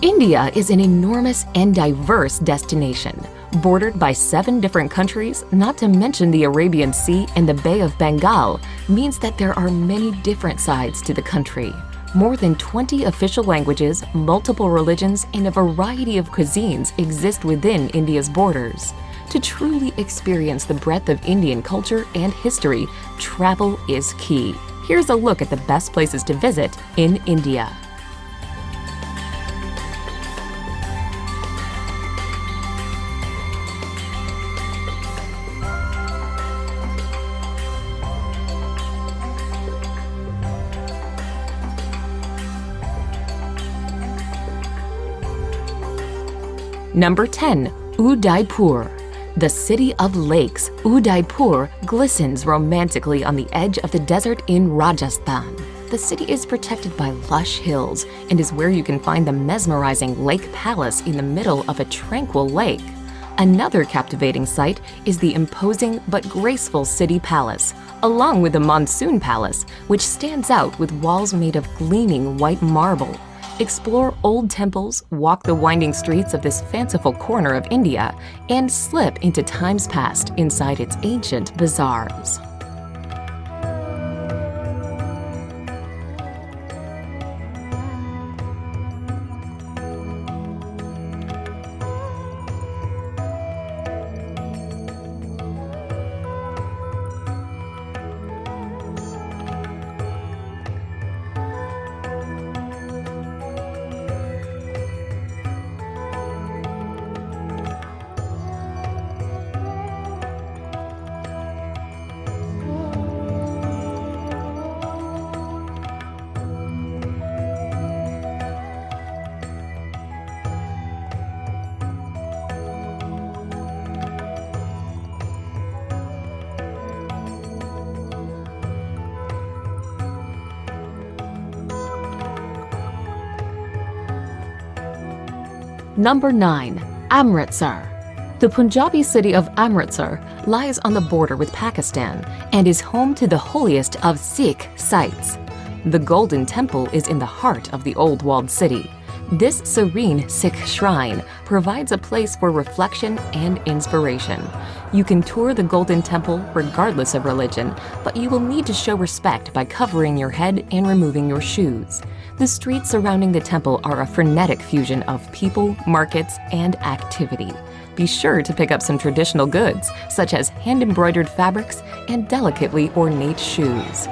India is an enormous and diverse destination, bordered by 7 different countries, not to mention the Arabian Sea and the Bay of Bengal, means that there are many different sides to the country. More than 20 official languages, multiple religions, and a variety of cuisines exist within India's borders. To truly experience the breadth of Indian culture and history, travel is key. Here's a look at the best places to visit in India. Number 10. Udaipur. The city of lakes, Udaipur glistens romantically on the edge of the desert in Rajasthan. The city is protected by lush hills and is where you can find the mesmerizing Lake Palace in the middle of a tranquil lake. Another captivating sight is the imposing but graceful city palace, along with the Monsoon Palace, which stands out with walls made of gleaming white marble. Explore old temples, walk the winding streets of this fanciful corner of India, and slip into times past inside its ancient bazaars. Number 9. Amritsar. The Punjabi city of Amritsar lies on the border with Pakistan and is home to the holiest of Sikh sites. The Golden Temple is in the heart of the old walled city. This serene Sikh shrine provides a place for reflection and inspiration. You can tour the Golden Temple regardless of religion, but you will need to show respect by covering your head and removing your shoes. The streets surrounding the temple are a frenetic fusion of people, markets, and activity. Be sure to pick up some traditional goods, such as hand-embroidered fabrics and delicately ornate shoes.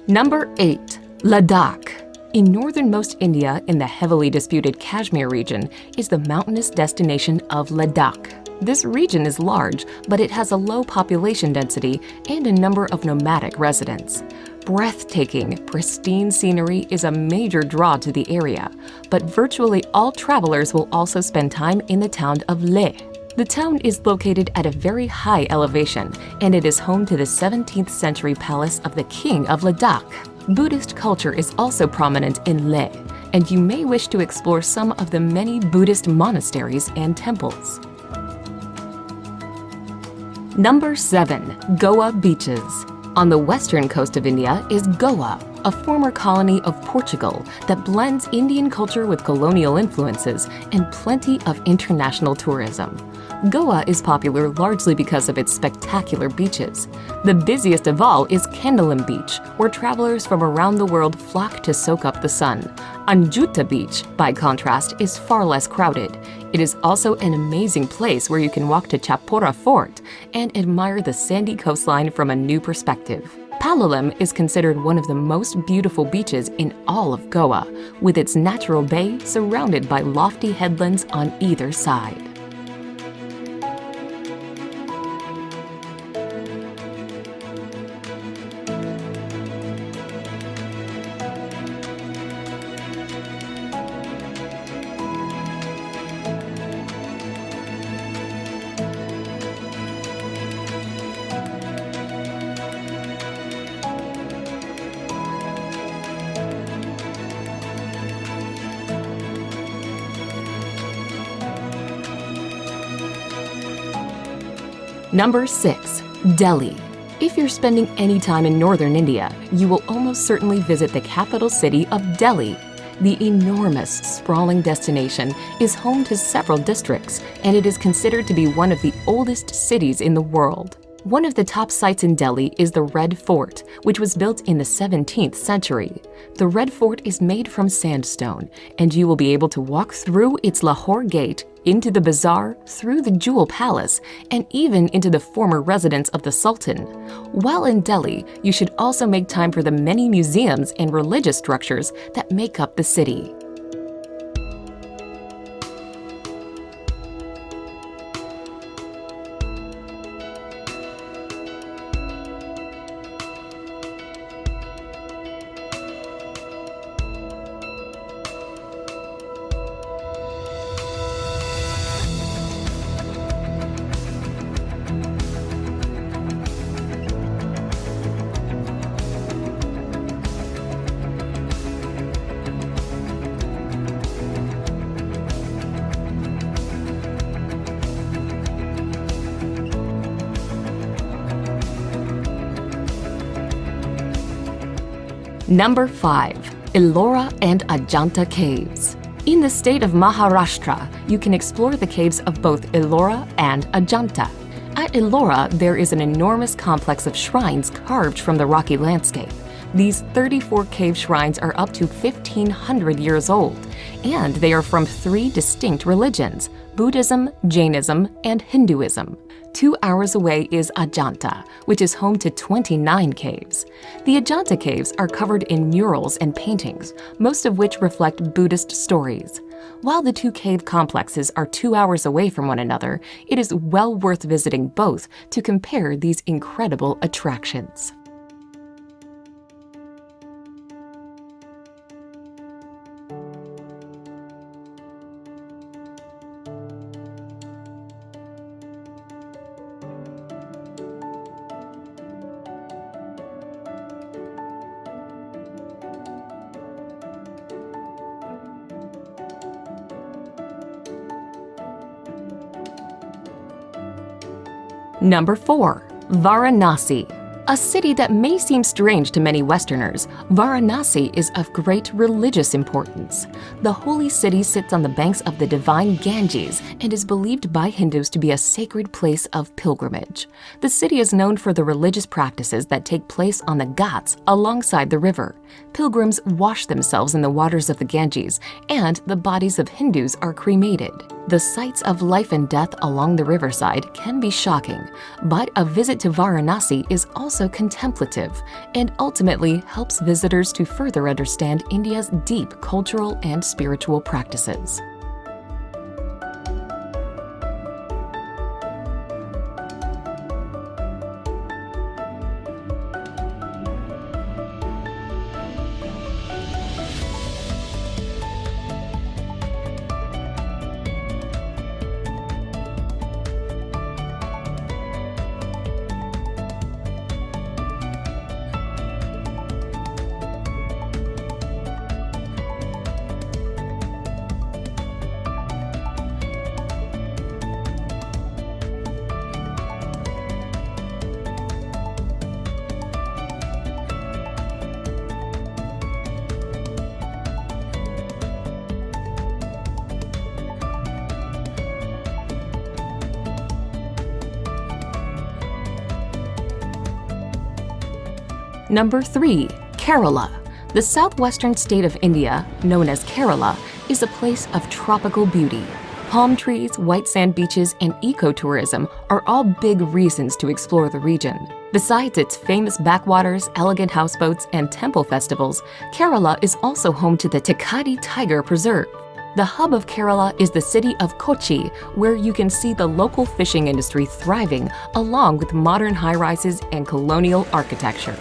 Number 8. Ladakh. In northernmost India, in the heavily disputed Kashmir region, is the mountainous destination of Ladakh. This region is large, but it has a low population density and a number of nomadic residents. Breathtaking, pristine scenery is a major draw to the area, but virtually all travelers will also spend time in the town of Leh. The town is located at a very high elevation, and it is home to the 17th century palace of the King of Ladakh. Buddhist culture is also prominent in Leh, and you may wish to explore some of the many Buddhist monasteries and temples. Number 7. Goa beaches. On the western coast of India is Goa, a former colony of Portugal that blends Indian culture with colonial influences and plenty of international tourism. Goa is popular largely because of its spectacular beaches. The busiest of all is Kendallum Beach, where travelers from around the world flock to soak up the sun. Ajanta Beach, by contrast, is far less crowded. It is also an amazing place where you can walk to Chapora Fort and admire the sandy coastline from a new perspective. Palolem is considered one of the most beautiful beaches in all of Goa, with its natural bay surrounded by lofty headlands on either side. Number 6. Delhi. If you're spending any time in northern India, you will almost certainly visit the capital city of Delhi. The enormous, sprawling destination is home to several districts, and it is considered to be one of the oldest cities in the world. One of the top sites in Delhi is the Red Fort, which was built in the 17th century. The Red Fort is made from sandstone, and you will be able to walk through its Lahore Gate, into the bazaar, through the Jewel Palace, and even into the former residence of the Sultan. While in Delhi, you should also make time for the many museums and religious structures that make up the city. Number 5. Ellora and Ajanta Caves. In the state of Maharashtra, you can explore the caves of both Ellora and Ajanta. At Ellora, there is an enormous complex of shrines carved from the rocky landscape. These 34 cave shrines are up to 1,500 years old, and they are from 3 distinct religions: Buddhism, Jainism, and Hinduism. 2 hours away is Ajanta, which is home to 29 caves. The Ajanta caves are covered in murals and paintings, most of which reflect Buddhist stories. While the 2 cave complexes are 2 hours away from one another, it is well worth visiting both to compare these incredible attractions. Number 4. Varanasi. A city that may seem strange to many Westerners, Varanasi is of great religious importance. The holy city sits on the banks of the divine Ganges and is believed by Hindus to be a sacred place of pilgrimage. The city is known for the religious practices that take place on the Ghats alongside the river. Pilgrims wash themselves in the waters of the Ganges, and the bodies of Hindus are cremated. The sights of life and death along the riverside can be shocking, but a visit to Varanasi is also contemplative and ultimately helps visitors to further understand India's deep cultural and spiritual practices. Number 3. Kerala. The southwestern state of India, known as Kerala, is a place of tropical beauty. Palm trees, white sand beaches, and ecotourism are all big reasons to explore the region. Besides its famous backwaters, elegant houseboats, and temple festivals, Kerala is also home to the Thekkady Tiger Preserve. The hub of Kerala is the city of Kochi, where you can see the local fishing industry thriving along with modern high-rises and colonial architecture.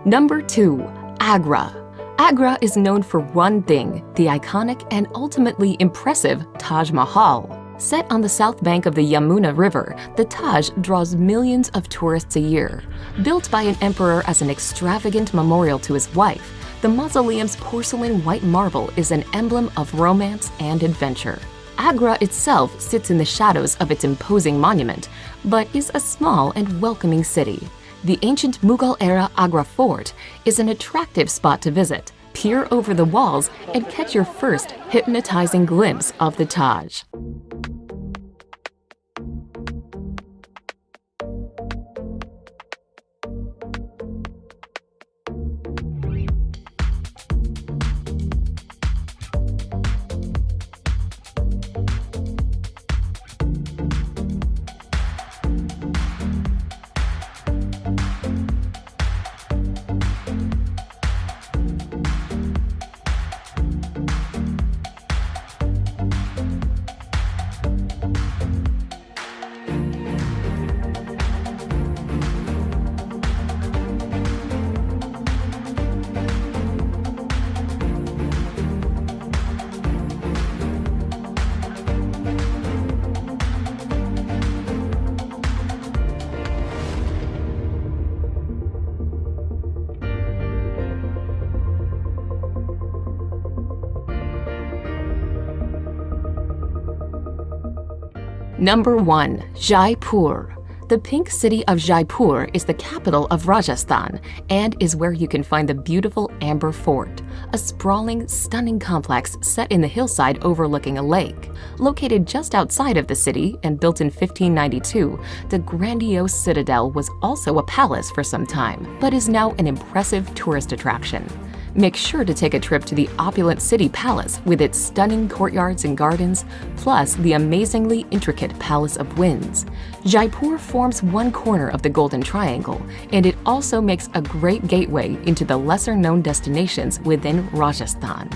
Number 2. Agra. Agra is known for one thing, the iconic and ultimately impressive Taj Mahal. Set on the south bank of the Yamuna River, the Taj draws millions of tourists a year. Built by an emperor as an extravagant memorial to his wife, the mausoleum's porcelain white marble is an emblem of romance and adventure. Agra itself sits in the shadows of its imposing monument, but is a small and welcoming city. The ancient Mughal-era Agra Fort is an attractive spot to visit. Peer over the walls and catch your first hypnotizing glimpse of the Taj. Number 1. Jaipur. The pink city of Jaipur is the capital of Rajasthan and is where you can find the beautiful Amber Fort, a sprawling, stunning complex set in the hillside overlooking a lake. Located just outside of the city and built in 1592, the grandiose citadel was also a palace for some time, but is now an impressive tourist attraction. Make sure to take a trip to the opulent city palace with its stunning courtyards and gardens, plus the amazingly intricate Palace of Winds. Jaipur forms one corner of the Golden Triangle, and it also makes a great gateway into the lesser-known destinations within Rajasthan.